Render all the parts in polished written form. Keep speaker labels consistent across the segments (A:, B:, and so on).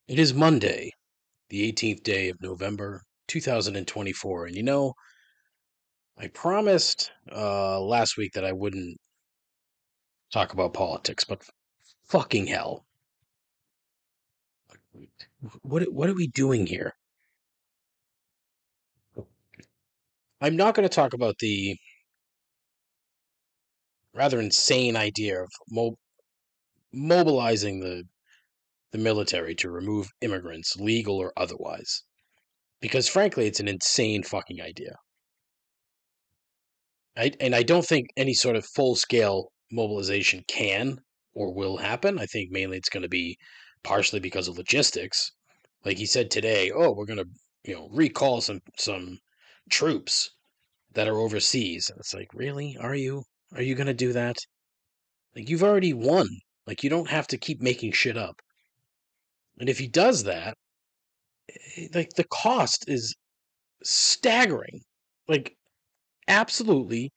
A: It is Monday, the 18th day of November, 2024. And I promised last week that I wouldn't talk about politics, but fucking hell. What are we doing here? I'm not going to talk about the rather insane idea of mobilizing the military to remove immigrants, legal or otherwise. Because frankly, it's an insane fucking idea. And I don't think any sort of full scale mobilization can or will happen. I think mainly it's going to be partially because of logistics. Like he said today, oh, we're going to recall some troops that are overseas. And it's like, really? Are you going to do that? Like you've already won. Like you don't have to keep making shit up. And if he does that, like the cost is staggering. Like absolutely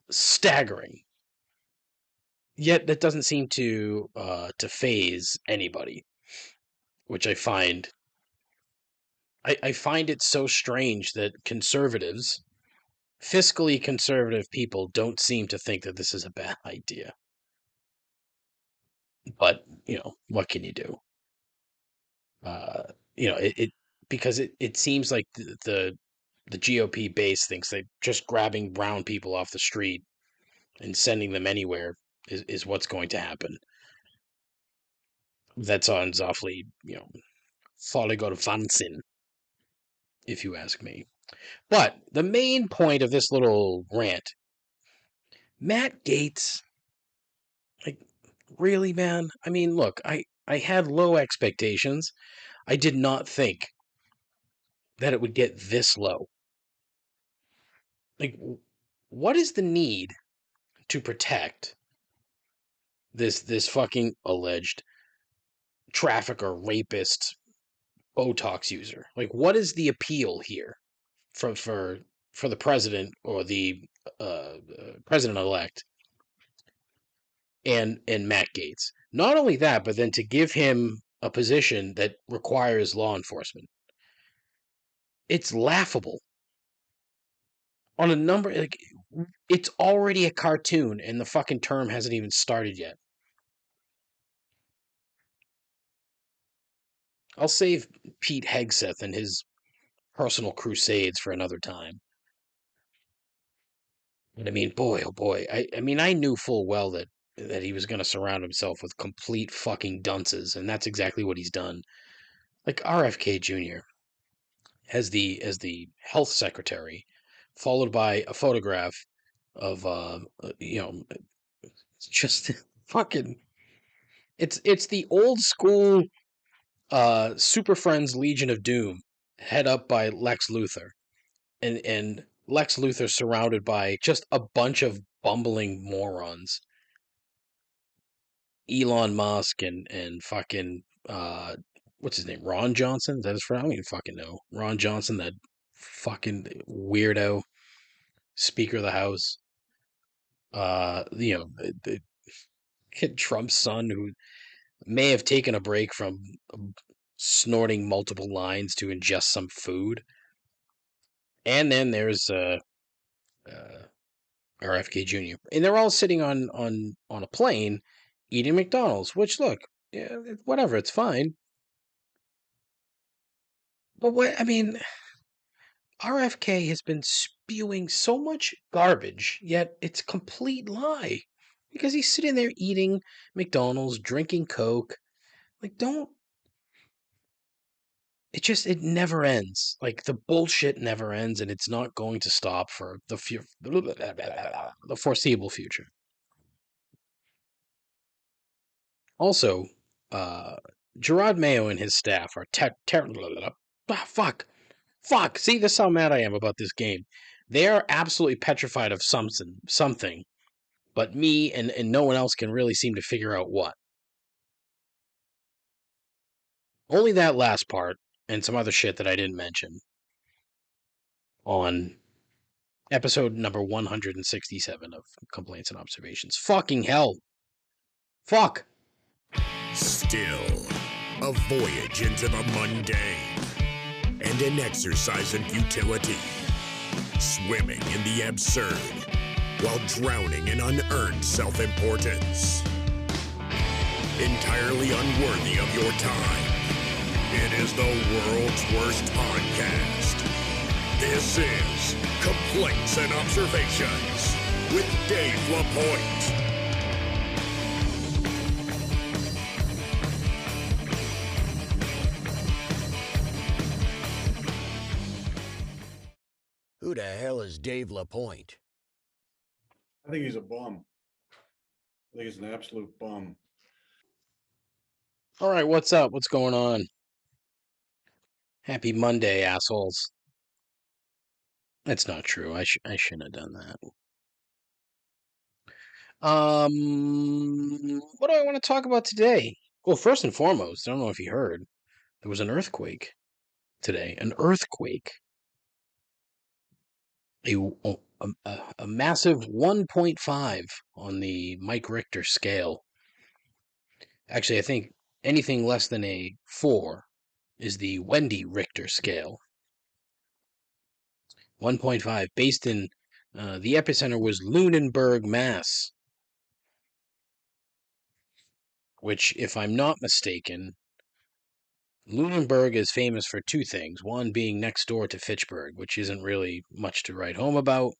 A: staggering. Yet that doesn't seem to phase anybody, which I find it so strange that fiscally conservative people don't seem to think that this is a bad idea. But what can you do? Uh, it because it seems like the GOP base thinks that just grabbing brown people off the street and sending them anywhere is what's going to happen. That sounds awfully, Fansin, if you ask me. But the main point of this little rant, Matt Gaetz, like, really, man? I mean, look, I had low expectations. I did not think that it would get this low. Like, what is the need to protect this fucking alleged trafficker, rapist, Botox user? Like, what is the appeal here for the president or the president elect and Matt Gaetz? Not only that, but then to give him a position that requires law enforcement. It's laughable. On a number like it's already a cartoon and the fucking term hasn't even started yet. I'll save Pete Hegseth and his personal crusades for another time. But I mean, boy, oh boy. I mean, I knew full well that he was going to surround himself with complete fucking dunces, and that's exactly what he's done. Like RFK Jr. as the health secretary, followed by a photograph of just fucking it's the old school Super Friends Legion of Doom, head up by Lex Luthor, and Lex Luthor surrounded by just a bunch of bumbling morons. Elon Musk and fucking what's his name? Ron Johnson? Is that his friend? I don't even fucking know. Ron Johnson, that fucking weirdo Speaker of the House. The kid Trump's son who may have taken a break from snorting multiple lines to ingest some food. And then there's uh, RFK Jr. And they're all sitting on a plane eating McDonald's, which look, yeah, whatever, it's fine. But what I mean, RFK has been spewing so much garbage, yet it's complete lie. Because he's sitting there eating McDonald's, drinking Coke. Like, don't. It never ends. Like, the bullshit never ends, and it's not going to stop for the foreseeable future. Also, uh, Gerard Mayo and his staff are fuck. Fuck. See, this is how mad I am about this game. They are absolutely petrified of something, but me and no one else can really seem to figure out what. Only that last part and some other shit that I didn't mention on episode number 167 of Complaints and Observations. Fucking hell. Fuck.
B: Still A voyage into the mundane. And an exercise in futility. Swimming in the absurd while drowning in unearned self-importance. Entirely unworthy of your time. It is the world's worst podcast. This is Complaints and Observations with Dave Lapointe. Who the hell is Dave Lapointe?
C: I think he's a bum. I think he's an absolute bum.
A: All right, what's up? What's going on? Happy Monday, assholes. That's not true. I shouldn't have done that. What do I want to talk about today? Well, first and foremost, I don't know if you heard, there was an earthquake today. An earthquake. A massive 1.5 on the Mike Richter scale. Actually, I think anything less than a 4 is the Wendy Richter scale. 1.5, based in, the epicenter was Lunenburg, Mass. Which, if I'm not mistaken, Lunenburg is famous for two things. One being next door to Fitchburg, which isn't really much to write home about.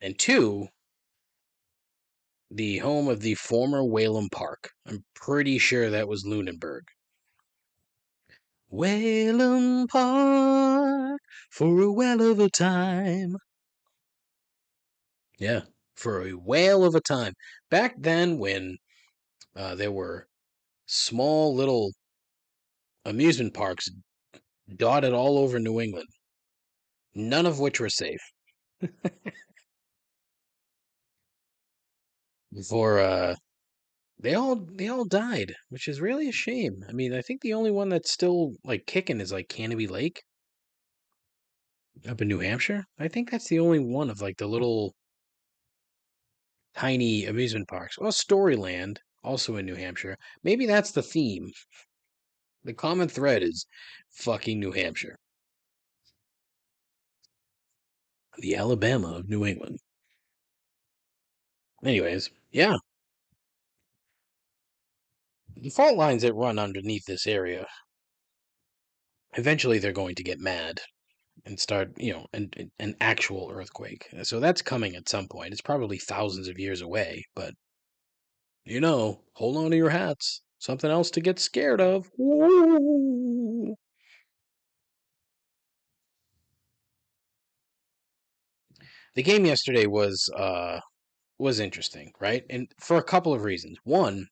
A: And two, the home of the former Whalum Park. I'm pretty sure that was Lunenburg. Whalum Park for a whale of a time. Yeah, for a whale of a time. Back then when there were small little amusement parks dotted all over New England, none of which were safe. Before they all died, which is really a shame. I mean, I think the only one that's still like kicking is like Canopy Lake up in New Hampshire. I think that's the only one of like the little tiny amusement parks. Well, Storyland, also in New Hampshire. Maybe that's the theme. The common thread is fucking New Hampshire. The Alabama of New England. Anyways, yeah. The fault lines that run underneath this area, eventually they're going to get mad and start, an actual earthquake. So that's coming at some point. It's probably thousands of years away, but, hold on to your hats. Something else to get scared of. Woo! The game yesterday was interesting, right? And for a couple of reasons. One,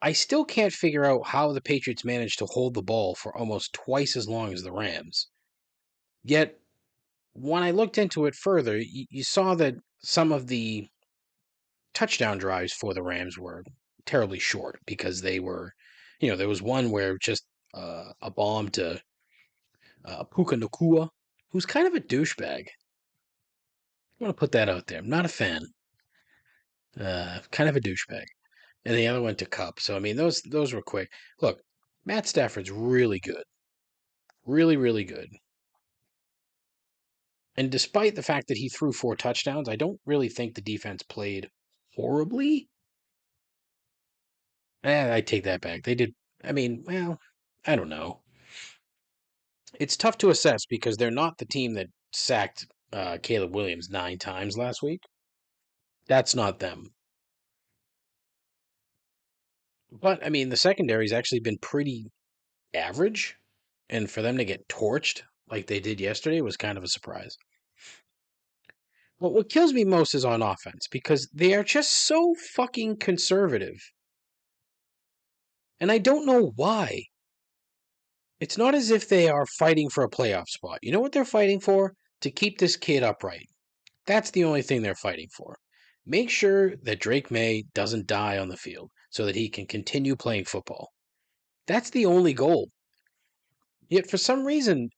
A: I still can't figure out how the Patriots managed to hold the ball for almost twice as long as the Rams. Yet, when I looked into it further, you saw that some of the touchdown drives for the Rams were terribly short because they were, there was one where just a bomb to Puka Nakua, who's kind of a douchebag. I want to put that out there. I'm not a fan. Kind of a douchebag. And the other one to Cup. So, I mean, those were quick. Look, Matt Stafford's really good. Really, really good. And despite the fact that he threw 4 touchdowns, I don't really think the defense played horribly. I take that back. They did. I mean, well, I don't know. It's tough to assess because they're not the team that sacked Caleb Williams 9 times last week. That's not them. But, I mean, the secondary's actually been pretty average. And for them to get torched like they did yesterday was kind of a surprise. But what kills me most is on offense because they are just so fucking conservative. And I don't know why. It's not as if they are fighting for a playoff spot. You know what they're fighting for? To keep this kid upright. That's the only thing they're fighting for. Make sure that Drake May doesn't die on the field so that he can continue playing football. That's the only goal. Yet for some reason,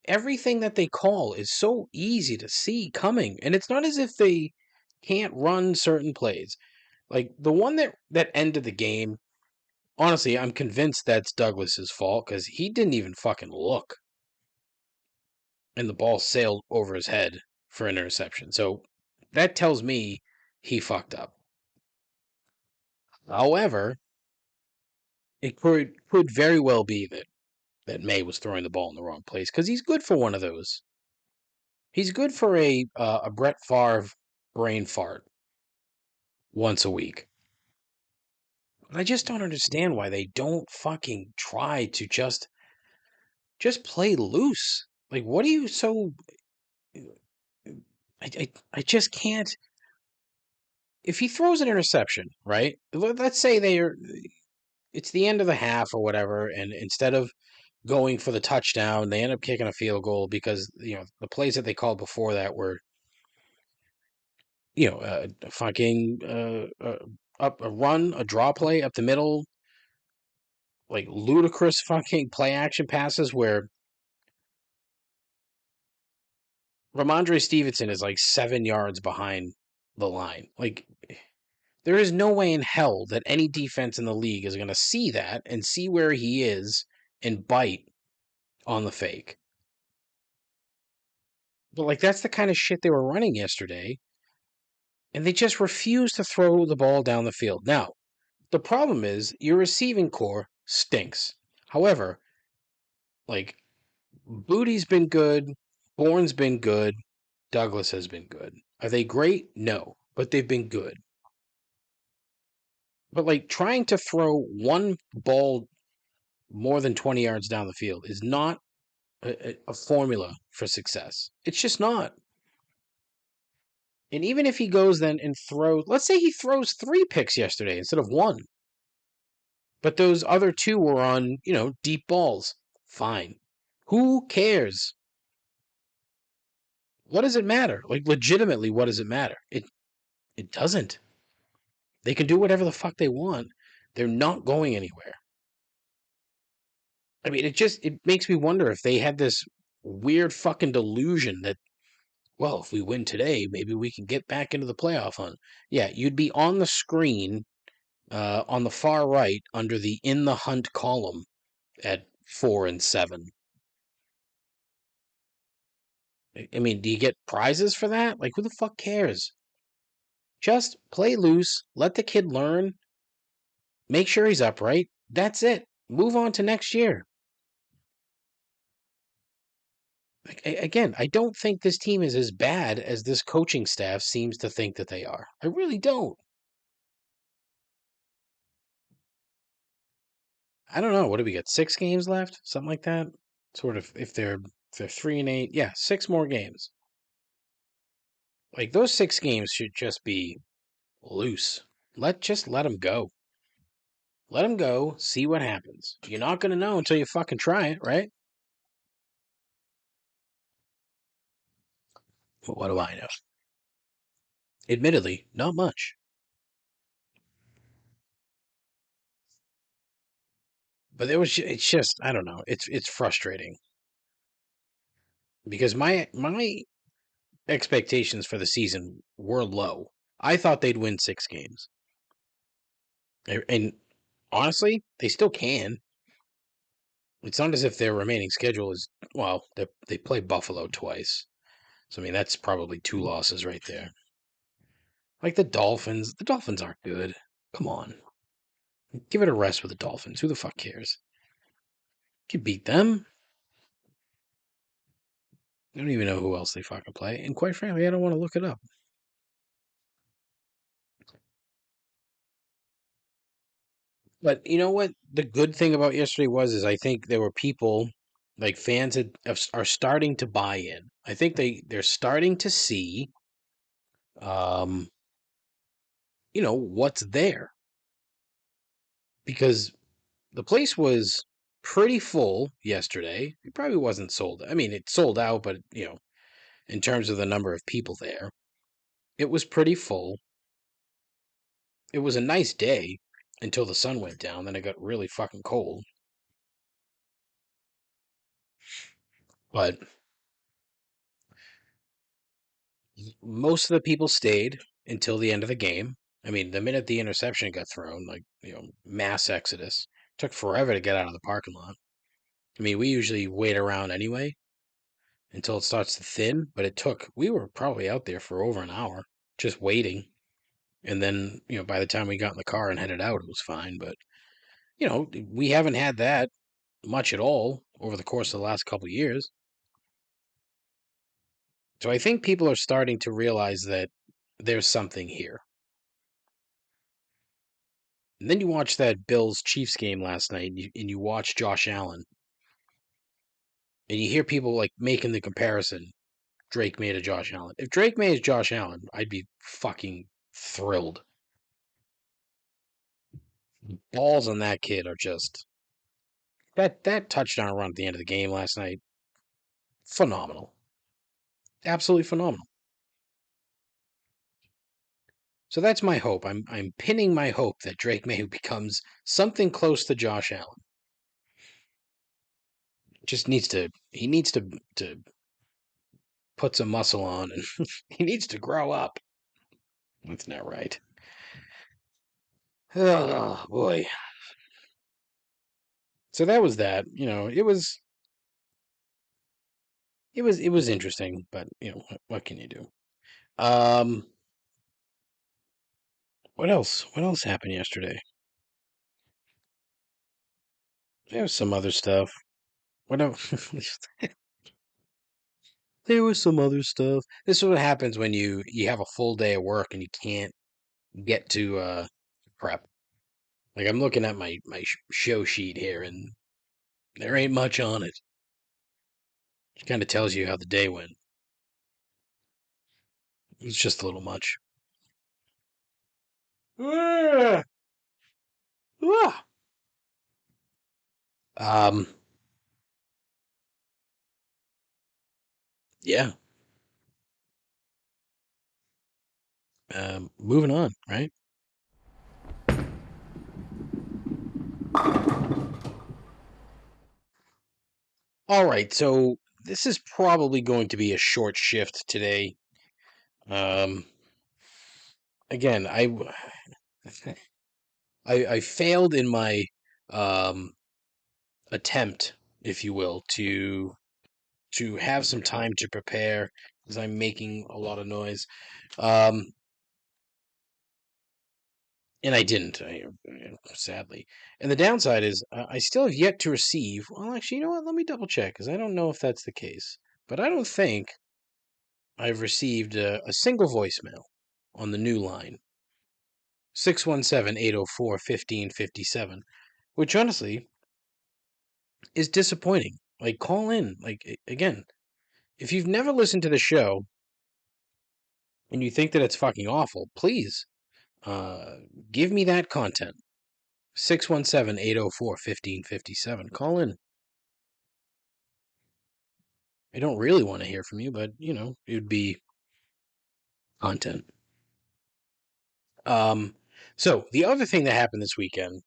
A: everything that they call is so easy to see coming. And it's not as if they can't run certain plays. Like the one that ended the game, honestly, I'm convinced that's Douglas's fault because he didn't even fucking look. And the ball sailed over his head for an interception. So that tells me he fucked up. However, it could very well be that May was throwing the ball in the wrong place because he's good for one of those. He's good for a Brett Favre brain fart once a week. But I just don't understand why they don't fucking try to just play loose. Like, what are you so? I just can't. If he throws an interception, right? Let's say it's the end of the half or whatever, and instead of going for the touchdown, they end up kicking a field goal because the plays that they called before that were fucking up a run, a draw play up the middle, like ludicrous fucking play action passes where Ramondre Stevenson is like 7 yards behind the line. Like, there is no way in hell that any defense in the league is going to see that and see where he is and bite on the fake. But, like, that's the kind of shit they were running yesterday. And they just refuse to throw the ball down the field. Now, the problem is your receiving core stinks. However, like, Booty's been good, Bourne's been good, Douglas has been good. Are they great? No, but they've been good. But, like, trying to throw one ball more than 20 yards down the field is not a formula for success. It's just not. And even if he goes then and throws, let's say he throws 3 picks yesterday instead of 1, but those other 2 were on, deep balls. Fine. Who cares? What does it matter? Like, legitimately, what does it matter? It doesn't. They can do whatever the fuck they want. They're not going anywhere. I mean, it makes me wonder if they had this weird fucking delusion that, well, if we win today, maybe we can get back into the playoff hunt. Yeah, you'd be on the screen on the far right under the in the hunt column at 4 and 7. I mean, do you get prizes for that? Like, who the fuck cares? Just play loose, let the kid learn, make sure he's upright. That's it. Move on to next year. Again, I don't think this team is as bad as this coaching staff seems to think that they are. I really don't. I don't know. What do we got? 6 games left? Something like that? Sort of, if they're 3-8. Yeah, 6 more games. Like, those 6 games should just be loose. Just let them go. Let them go, see what happens. You're not going to know until you fucking try it, right? But what do I know? Admittedly, not much. But it's just, I don't know. It's frustrating. Because my expectations for the season were low. I thought they'd win 6 games. And honestly, they still can. It's not as if their remaining schedule is, well, they play Buffalo twice. So, I mean, that's probably 2 losses right there. Like the Dolphins aren't good. Come on. Give it a rest with the Dolphins. Who the fuck cares? You can beat them. I don't even know who else they fucking play. And quite frankly, I don't want to look it up. But you know what? The good thing about yesterday is I think there were people, like fans, are starting to buy in. I think they're starting to see, um, what's there. Because the place was pretty full yesterday. It probably wasn't sold. I mean, it sold out, but in terms of the number of people there, it was pretty full. It was a nice day until the sun went down. Then it got really fucking cold. But most of the people stayed until the end of the game. I mean, the minute the interception got thrown, like, mass exodus, took forever to get out of the parking lot. I mean, we usually wait around anyway until it starts to thin, but we were probably out there for over an hour just waiting. And then, by the time we got in the car and headed out, it was fine. But, we haven't had that much at all over the course of the last couple of years. So I think people are starting to realize that there's something here. And then you watch that Bills-Chiefs game last night, and you watch Josh Allen, and you hear people like making the comparison Drake made to Josh Allen. If Drake made Josh Allen, I'd be fucking thrilled. Balls on that kid are just that touchdown run at the end of the game last night, phenomenal, absolutely phenomenal. So that's my hope. I'm pinning my hope that Drake May becomes something close to Josh Allen. Just needs to put some muscle on, and he needs to grow up. That's not right. Oh boy. So that was that. It was interesting, but what can you do? What else? What else happened yesterday? There was some other stuff. What else? There was some other stuff. This is what happens when you have a full day of work and you can't get to prep. Like, I'm looking at my show sheet here, and there ain't much on it. It kind of tells you how the day went. It's just a little much. Ah! Ah! Um, yeah. Moving on, right? All right, so this is probably going to be a short shift today. Again, I failed in my attempt, if you will, to have some time to prepare because I'm making a lot of noise. And I didn't, sadly. And the downside is I still have yet to receive. Well, actually, you know what? Let me double check because I don't know if that's the case. But I don't think I've received a single voicemail on the new line 617-804-1557, which honestly is disappointing. Like, call in. Like, again, if you've never listened to the show and you think that it's fucking awful, please give me that content. 617-804-1557. Call in. I don't really want to hear from you, but, it would be content. So the other thing that happened this weekend,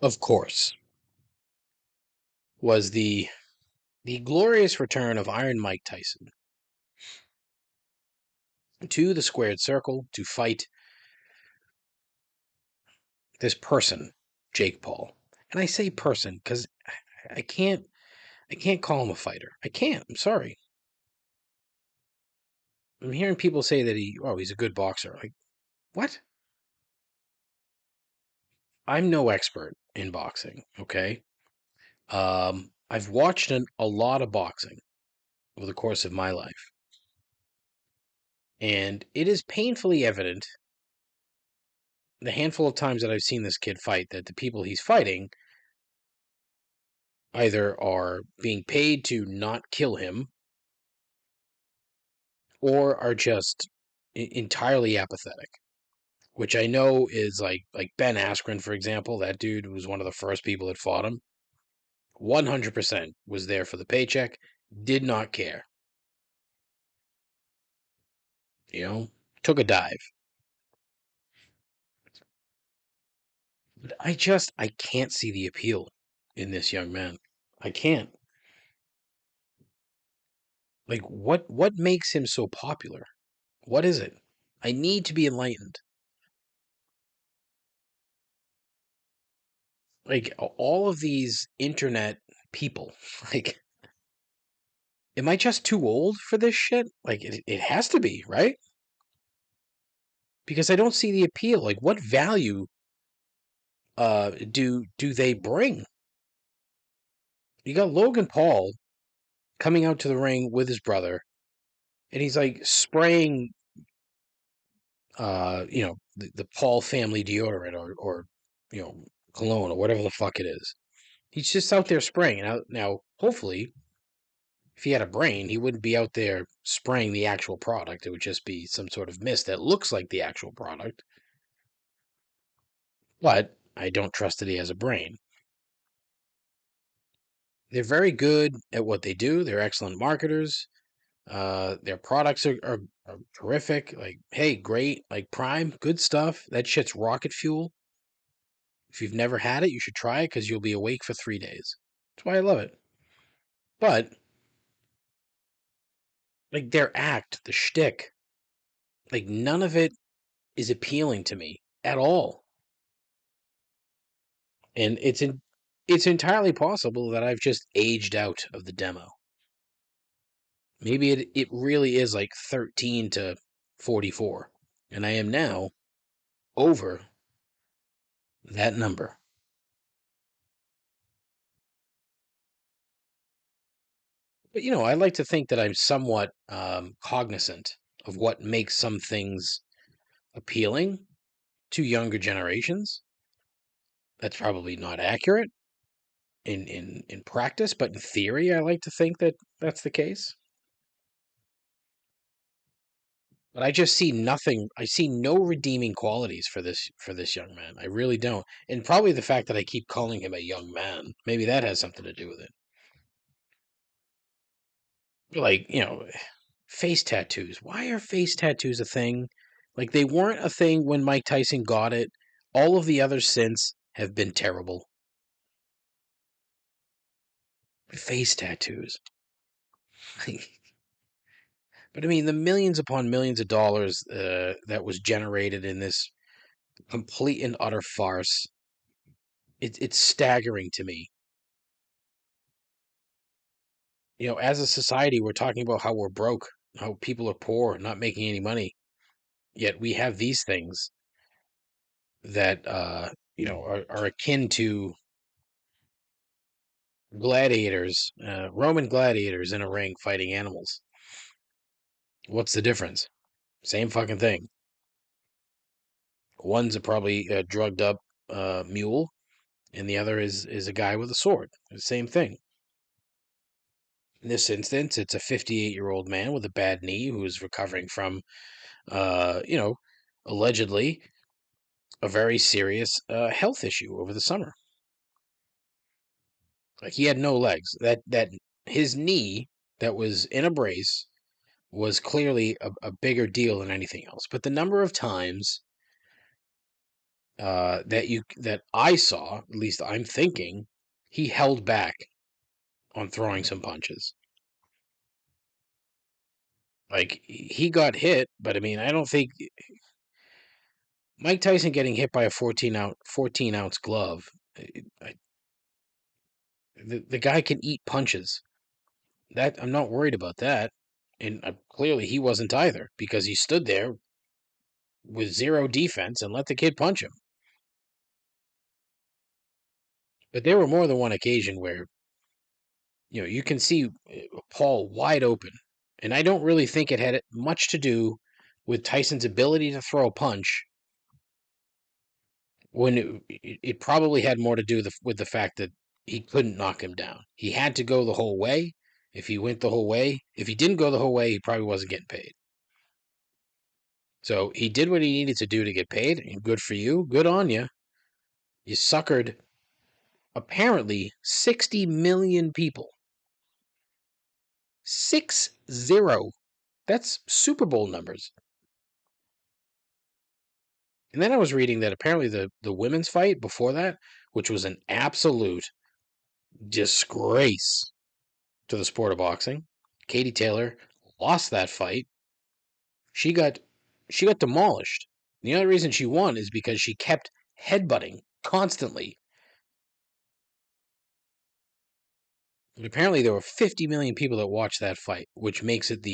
A: of course, was the glorious return of Iron Mike Tyson to the squared circle to fight this person, Jake Paul. And I say person because I can't call him a fighter. I can't. I'm sorry. I'm hearing people say that he's a good boxer. Like, what? I'm no expert in boxing, okay? I've watched a lot of boxing over the course of my life. And it is painfully evident the handful of times that I've seen this kid fight that the people he's fighting either are being paid to not kill him or are just entirely apathetic, which I know is like Ben Askren, for example. That dude was one of the first people that fought him. 100% was there for the paycheck, did not care. Took a dive. But I can't see the appeal in this young man. I can't. Like, what makes him so popular? What is it? I need to be enlightened. Like all of these internet people, like, am I just too old for this shit? Like, it has to be, right? Because I don't see the appeal. Like, what value do they bring? You got Logan Paul coming out to the ring with his brother, and he's like spraying, the Paul family deodorant or cologne or whatever the fuck it is. He's just out there spraying. Now, hopefully, if he had a brain, he wouldn't be out there spraying the actual product. It would just be some sort of mist that looks like the actual product. But I don't trust that he has a brain. They're very good at what they do. They're excellent marketers. Their products are terrific. Like, hey, great. Like, Prime, good stuff. That shit's rocket fuel. If you've never had it, you should try it because you'll be awake for 3 days. That's why I love it. But, like, their act, the shtick, like, none of it is appealing to me at all. And it's entirely possible that I've just aged out of the demo. Maybe it really is like 13 to 44. And I am now over that number. But, I like to think that I'm somewhat cognizant of what makes some things appealing to younger generations. That's probably not accurate in practice, but in theory, I like to think that that's the case. But I just see nothing. I see no redeeming qualities for this young man. I really don't. And probably the fact that I keep calling him a young man, maybe that has something to do with it. Like, face tattoos. Why are face tattoos a thing? Like, they weren't a thing when Mike Tyson got it. All of the others since have been terrible. Face tattoos. But I mean, the millions upon millions of dollars that was generated in this complete and utter farce, it's staggering to me. As a society, we're talking about how we're broke, how people are poor, not making any money. Yet we have these things that, are akin to gladiators, Roman gladiators in a ring fighting animals. What's the difference? Same fucking thing. One's probably a drugged up mule, and the other is a guy with a sword. The same thing. In this instance, it's a 58-year-old man with a bad knee who is recovering from, allegedly a very serious health issue over the summer. Like, he had no legs. That his knee that was in a brace was clearly a bigger deal than anything else. But the number of times that I saw, at least I'm thinking, he held back on throwing some punches. Like, he got hit, but I mean, I don't think Mike Tyson getting hit by a 14-ounce glove. The guy can eat punches. That I'm not worried about that, and clearly he wasn't either because he stood there with zero defense and let the kid punch him. But there were more than one occasion where you can see Paul wide open, and I don't really think it had much to do with Tyson's ability to throw a punch. When it probably had more to do with the fact that he couldn't knock him down. He had to go the whole way. If he went the whole way, if he didn't go the whole way, he probably wasn't getting paid. So he did what he needed to do to get paid, and good for you. Good on you. You suckered apparently 60 million people. 6-0. That's Super Bowl numbers. And then I was reading that apparently the women's fight before that, which was an absolute disgrace to the sport of boxing, Katie Taylor lost that fight. She got she got demolished. The only reason she won is because she kept headbutting constantly. And apparently, there were 50 million people that watched that fight, which makes it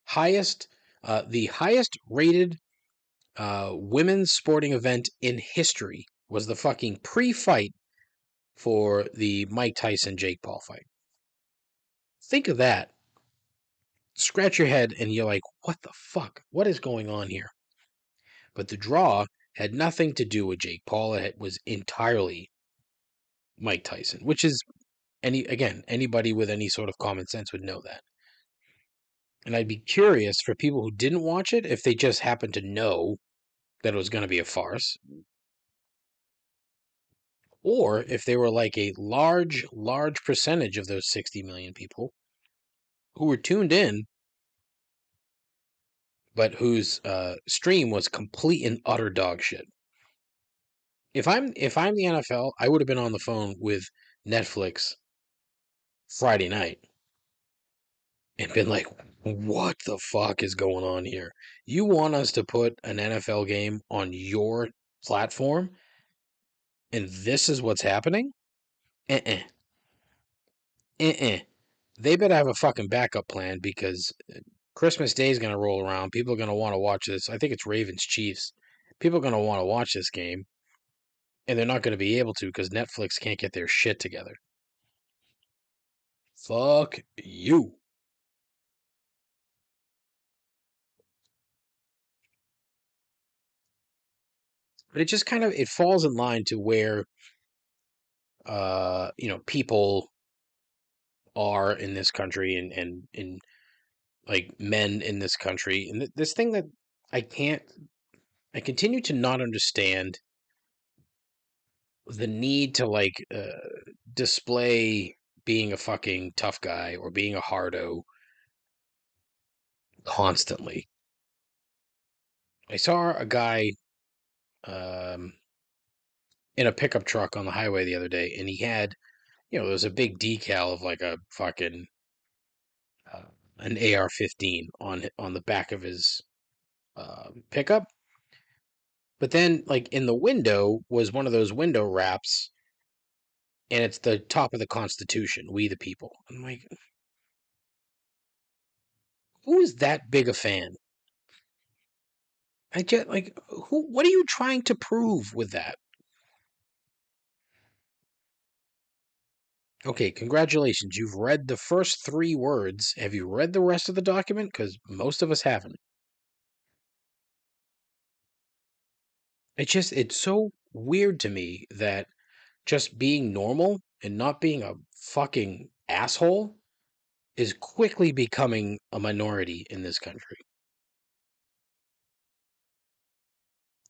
A: highest, the highest rated women's sporting event in history. Was the fucking pre-fight for the Mike Tyson Jake Paul fight. Think of that. Scratch your head and you're like, what the fuck? What is going on here? But the draw had nothing to do with Jake Paul. It was entirely Mike Tyson, which is anybody with any sort of common sense would know that. And I'd be curious for people who didn't watch it if they just happened to know that it was going to be a farce, or if they were like a large percentage of those 60 million people who were tuned in, but whose stream was complete and utter dog shit. If I'm the NFL, I would have been on the phone with Netflix Friday night and been like, what the fuck is going on here? You want us to put an NFL game on your platform and this is what's happening? Uh-uh. Uh-uh. They better have a fucking backup plan because Christmas Day is going to roll around. People are going to want to watch this. I think it's Ravens Chiefs. People are going to want to watch this game, and they're not going to be able to because Netflix can't get their shit together. Fuck you. But it just kind of it falls in line to where people are in this country and like men in this country. And this thing that I continue to not understand the need to display being a fucking tough guy or being a hardo constantly. I saw a guy um, in a pickup truck on the highway the other day, and he had, there was a big decal of like a fucking an AR-15 on the back of his pickup. But then, like in the window was one of those window wraps, and it's the top of the Constitution, "We the People." I'm like, who is that big a fan? I just like who. What are you trying to prove with that? Okay, congratulations. You've read the first 3 words. Have you read the rest of the document? Because most of us haven't. It's so weird to me that just being normal and not being a fucking asshole is quickly becoming a minority in this country.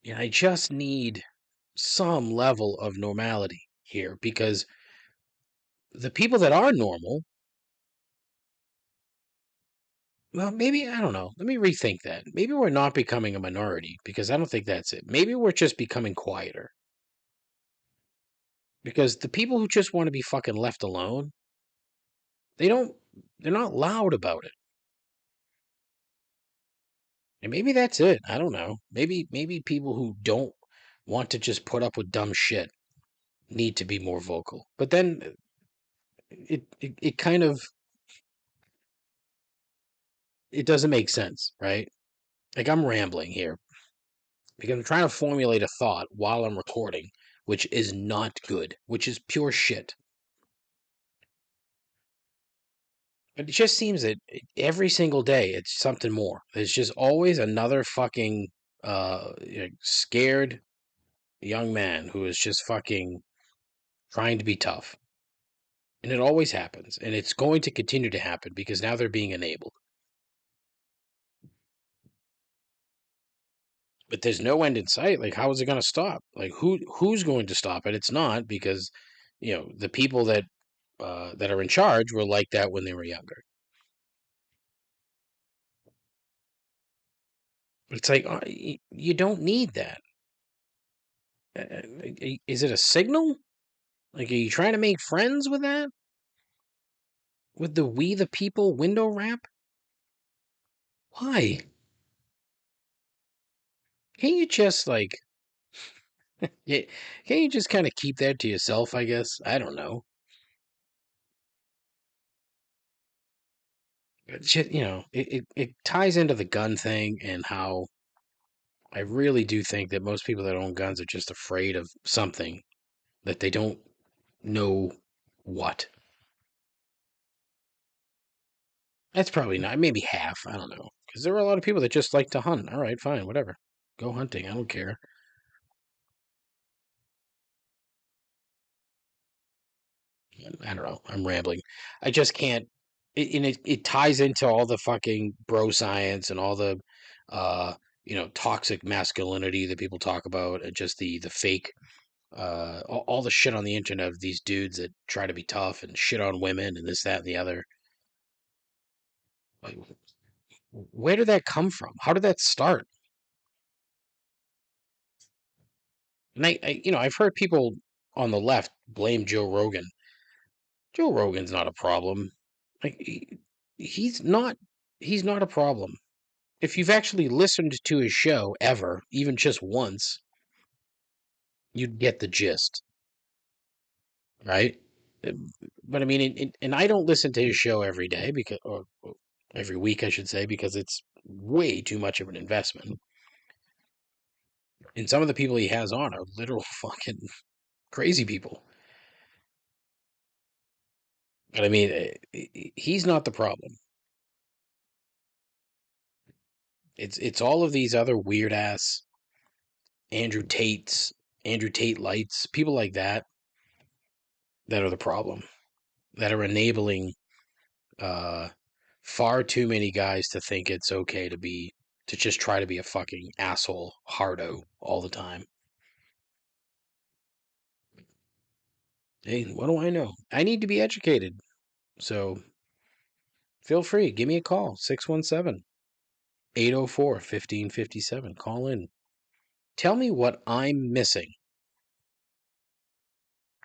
A: And I just need some level of normality here because the people that are normal, well, maybe, I don't know. Let me rethink that. Maybe we're not becoming a minority because I don't think that's it. Maybe we're just becoming quieter. Because the people who just want to be fucking left alone, they're not loud about it. And maybe that's it. I don't know. Maybe people who don't want to just put up with dumb shit need to be more vocal. But then it kind of it doesn't make sense, right? Like I'm rambling here because I'm trying to formulate a thought while I'm recording, which is not good, which is pure shit. But it just seems that every single day it's something more. There's just always another fucking scared young man who is just fucking trying to be tough. And it always happens. And it's going to continue to happen because now they're being enabled. But there's no end in sight. Like, how is it going to stop? Like, who's going to stop it? It's not because, the people that are in charge were like that when they were younger. It's like you don't need that. Is it a signal? Like, are you trying to make friends with that? With the "We the People" window wrap? Why? Can't you just like, yeah, can't you just kind of keep that to yourself? I guess I don't know. It's just, it ties into the gun thing and how I really do think that most people that own guns are just afraid of something that they don't know what. That's probably not, maybe half. I don't know. Because there are a lot of people that just like to hunt. All right, fine, whatever. Go hunting. I don't care. I don't know. I'm rambling. I just can't. And it ties into all the fucking bro science and all the, uh, toxic masculinity that people talk about, and just the fake, all the shit on the internet of these dudes that try to be tough and shit on women and this, that, and the other. Like, where did that come from? How did that start? And I've heard people on the left blame Joe Rogan. Joe Rogan's not a problem. Like he's not. He's not a problem. If you've actually listened to his show ever, even just once, you'd get the gist, right? Uh, But I mean, and I don't listen to his show every day or every week, I should say, because it's way too much of an investment. And some of the people he has on are literal fucking crazy people. But I mean, he's not the problem. It's all of these other weird ass Andrew Tate's, Andrew Tate lights, people like that are the problem. That are enabling uh, far too many guys to think it's okay to just try to be a fucking asshole hardo all the time. Hey, what do I know? I need to be educated. So feel free, give me a call, 617 804 1557. Call in. Tell me what I'm missing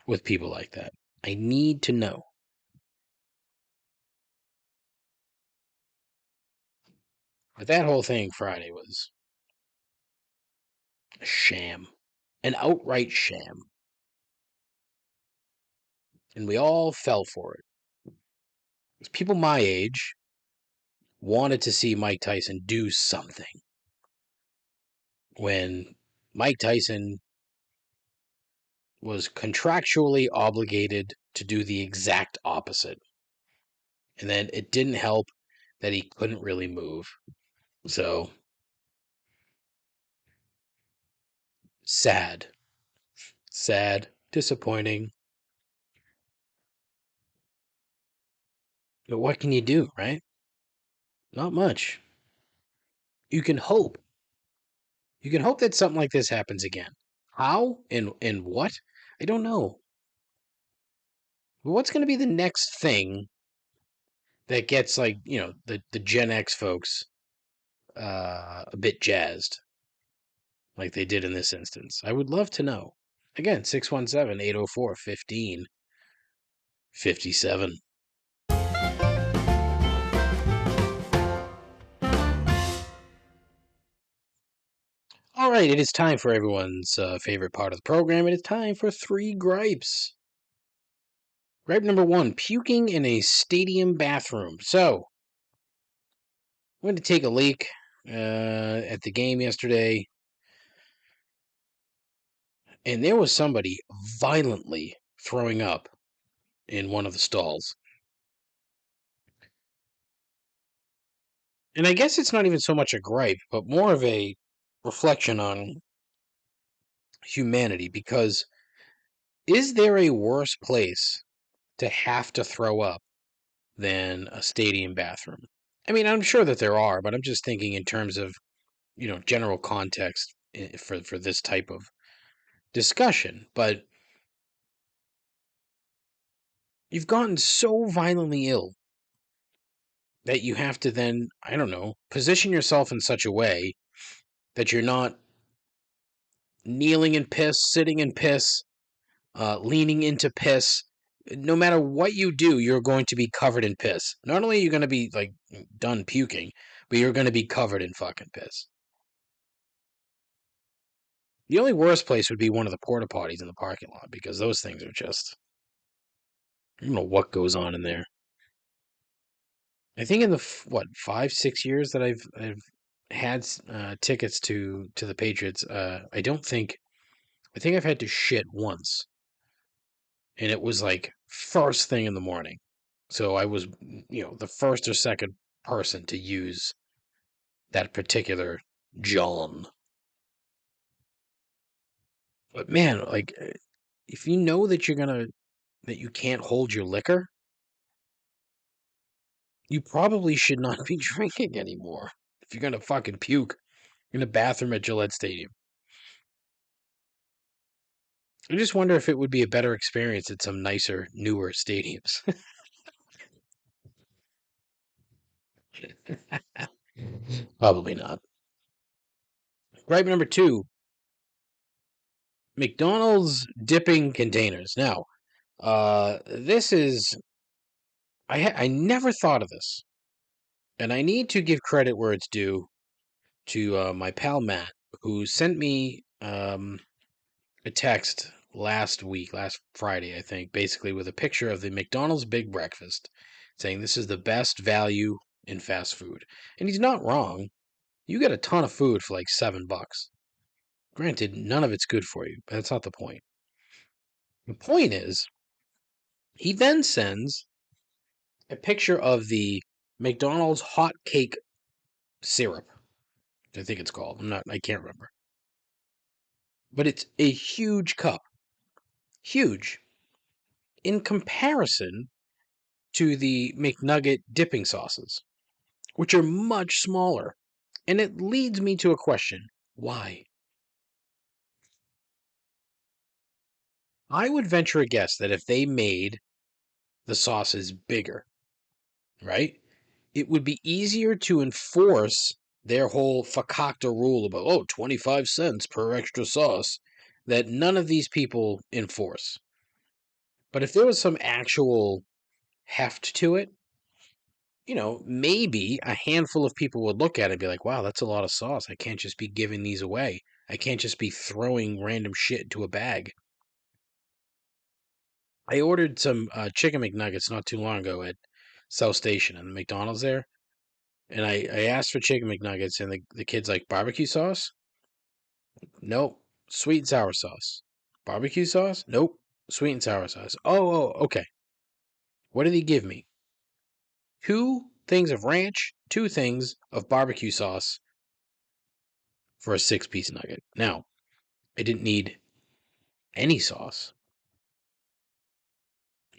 A: with people like that. I need to know. But that whole thing Friday was a sham, an outright sham. And we all fell for it. People my age wanted to see Mike Tyson do something when Mike Tyson was contractually obligated to do the exact opposite. And then it didn't help that he couldn't really move. So sad, disappointing. But what can you do, right? Not much. You can hope. You can hope that something like this happens again. How and what? I don't know. But what's going to be the next thing that gets like the Gen X folks a bit jazzed like they did in this instance? I would love to know. Again, 617-804-1557. All right, it is time for everyone's favorite part of the program. It is time for 3 gripes. Gripe number 1, puking in a stadium bathroom. So, I went to take a leak at the game yesterday, and there was somebody violently throwing up in one of the stalls. And I guess it's not even so much a gripe, but more of a reflection on humanity, because is there a worse place to have to throw up than a stadium bathroom? I mean, I'm sure that there are, but I'm just thinking in terms of, general context for this type of discussion. But you've gotten so violently ill that you have to then, I don't know, position yourself in such a way that you're not kneeling in piss, sitting in piss, leaning into piss. No matter what you do, you're going to be covered in piss. Not only are you going to be like done puking, but you're going to be covered in fucking piss. The only worst place would be one of the porta potties in the parking lot, because those things are just, I don't know what goes on in there. I think in the 5-6 years that I've had tickets to the Patriots, I think I've had to shit once, and it was like first thing in the morning. So I was, the first or second person to use that particular John. But man, like, if you know that that you can't hold your liquor, you probably should not be drinking anymore. If you're gonna fucking puke in a bathroom at Gillette Stadium. I just wonder if it would be a better experience at some nicer, newer stadiums. Probably not. Gripe number 2, McDonald's dipping containers. Now, this is, I never thought of this, and I need to give credit where it's due to my pal Matt, who sent me a text last Friday, I think, basically with a picture of the McDonald's Big Breakfast, saying this is the best value in fast food. And he's not wrong. You get a ton of food for like $7. Granted, none of it's good for you, but that's not the point. The point is, he then sends a picture of the McDonald's hot cake syrup. I think it's called. I can't remember. But it's a huge cup. Huge. In comparison to the McNugget dipping sauces, which are much smaller. And it leads me to a question. Why? I would venture a guess that if they made the sauces bigger, right, it would be easier to enforce their whole fakakta rule about, 25 cents per extra sauce, that none of these people enforce. But if there was some actual heft to it, maybe a handful of people would look at it and be like, wow, that's a lot of sauce. I can't just be giving these away. I can't just be throwing random shit into a bag. I ordered some chicken McNuggets not too long ago at South Station and the McDonald's there. And I asked for chicken McNuggets, and the kid's like, barbecue sauce? Nope. Sweet and sour sauce. Barbecue sauce? Nope. Sweet and sour sauce. Oh, okay. What did he give me? 2 things of ranch, 2 things of barbecue sauce for a 6-piece nugget. Now, I didn't need any sauce,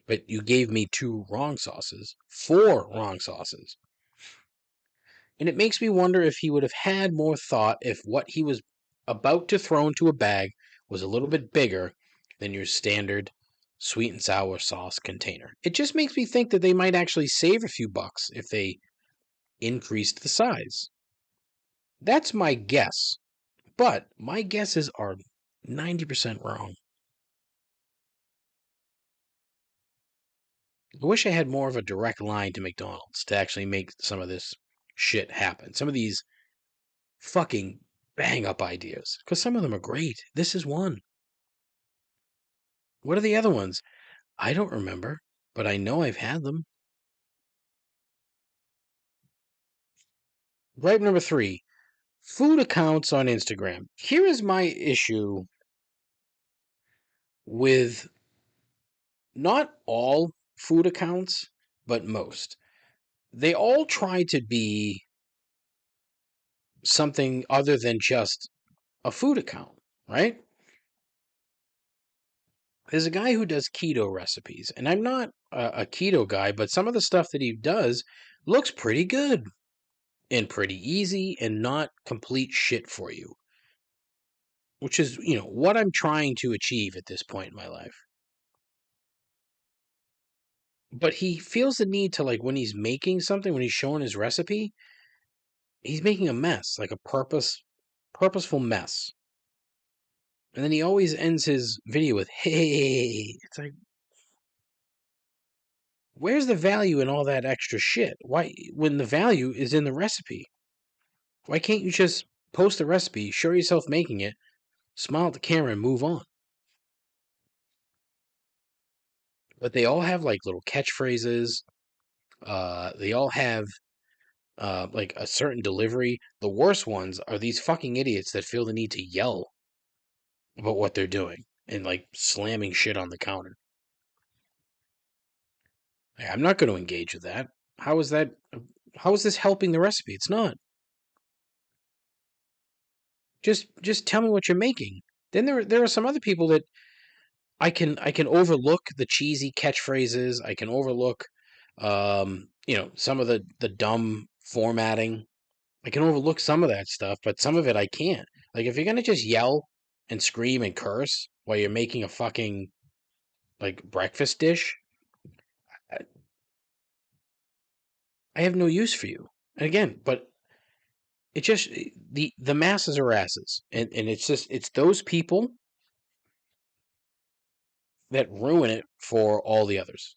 A: but you gave me 2 wrong sauces, 4 wrong sauces. And it makes me wonder if he would have had more thought if what he was about to throw into a bag was a little bit bigger than your standard sweet and sour sauce container. It just makes me think that they might actually save a few bucks if they increased the size. That's my guess, but my guesses are 90% wrong. I wish I had more of a direct line to McDonald's to actually make some of this shit happen. Some of these fucking bang up ideas, because some of them are great. This is one. What are the other ones? I don't remember, but I know I've had them. Gripe number 3, food accounts on Instagram. Here is my issue with not all food accounts, but most. They all try to be something other than just a food account, right? There's a guy who does keto recipes, and I'm not a keto guy, but some of the stuff that he does looks pretty good and pretty easy and not complete shit for you, which is, what I'm trying to achieve at this point in my life. But he feels the need to, like, when he's making something, when he's showing his recipe, he's making a mess, like a purposeful mess. And then he always ends his video with, hey. It's like, where's the value in all that extra shit? Why, when the value is in the recipe? Why can't you just post the recipe, show yourself making it, smile at the camera, and move on. But they all have like little catchphrases. They all have like a certain delivery. The worst ones are these fucking idiots that feel the need to yell about what they're doing and like slamming shit on the counter. I'm not going to engage with that. How is that? How is this helping the recipe? It's not. Just tell me what you're making. Then there are some other people that I can overlook the cheesy catchphrases. I can overlook some of the dumb formatting. I can overlook some of that stuff, but some of it I can't. Like if you're gonna just yell and scream and curse while you're making a fucking like breakfast dish, I have no use for you. And again, but it just the masses are asses, and it's those people that ruin it for all the others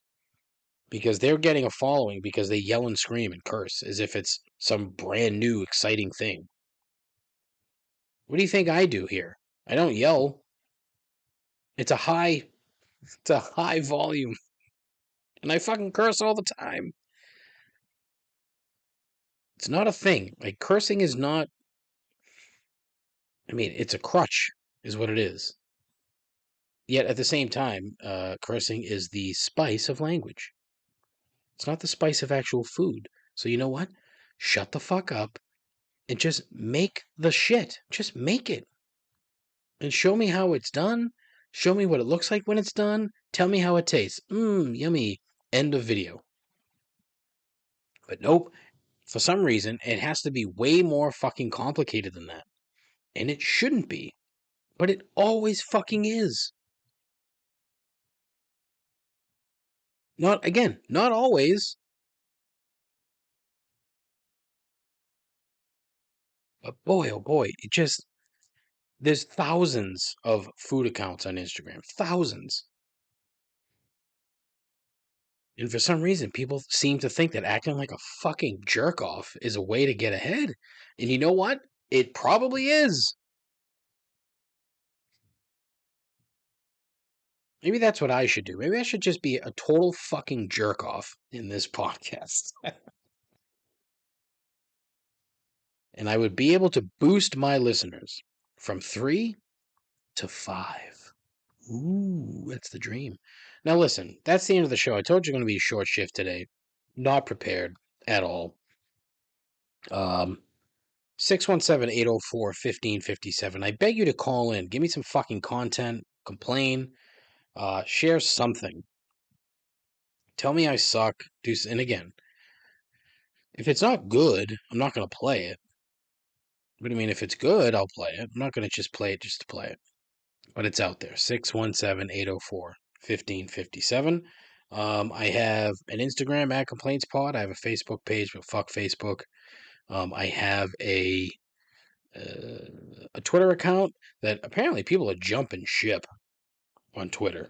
A: because they're getting a following because they yell and scream and curse as if it's some brand new exciting thing. What do you think I do here? I don't yell. It's a high volume, and I fucking curse all the time. It's not a thing. Like cursing is not. I mean, it's a crutch, is what it is. Yet at the same time, cursing is the spice of language. It's not the spice of actual food. So you know what? Shut the fuck up and just make the shit. Just make it. And show me how it's done. Show me what it looks like when it's done. Tell me how it tastes. Yummy. End of video. But nope. For some reason, it has to be way more fucking complicated than that. And it shouldn't be. But it always fucking is. Not always. But boy, oh boy, there's thousands of food accounts on Instagram. Thousands. And for some reason, people seem to think that acting like a fucking jerk off is a way to get ahead. And you know what? It probably is. Maybe that's what I should do. Maybe I should just be a total fucking jerk off in this podcast. And I would be able to boost my listeners from 3 to 5. Ooh, that's the dream. Now listen, that's the end of the show. I told you going to be a short shift today. Not prepared at all. 617-804-1557. I beg you to call in. Give me some fucking content. Complain. Share something. Tell me I suck. And again, if it's not good, I'm not going to play it. But I mean, if it's good, I'll play it. I'm not going to just play it just to play it. But it's out there. 617-804-1557. I have an Instagram at ComplaintsPod. I have a Facebook page, but fuck Facebook. I have a Twitter account that apparently people are jumping ship on Twitter.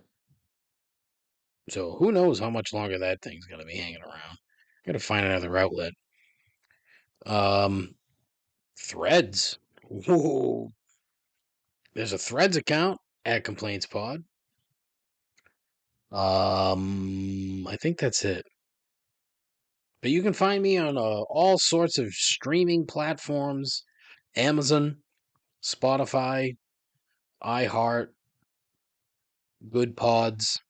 A: So who knows how much longer that thing's going to be hanging around. Got to find another outlet. Threads. Whoa. There's a Threads account at ComplaintsPod. I think that's it. But you can find me on all sorts of streaming platforms. Amazon, Spotify, iHeart, Good Pods,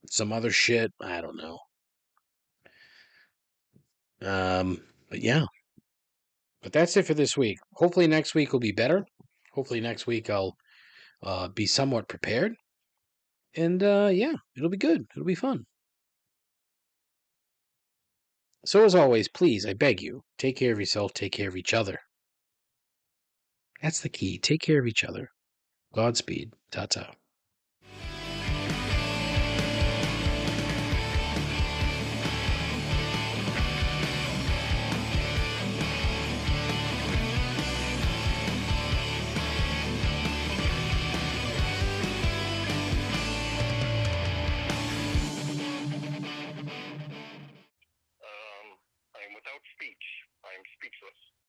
A: some other shit. I don't know. But yeah. But that's it for this week. Hopefully next week will be better. Hopefully next week I'll be somewhat prepared. And yeah, it'll be good. It'll be fun. So as always, please, I beg you, take care of yourself, take care of each other. That's the key. Take care of each other. Godspeed. Ta-ta.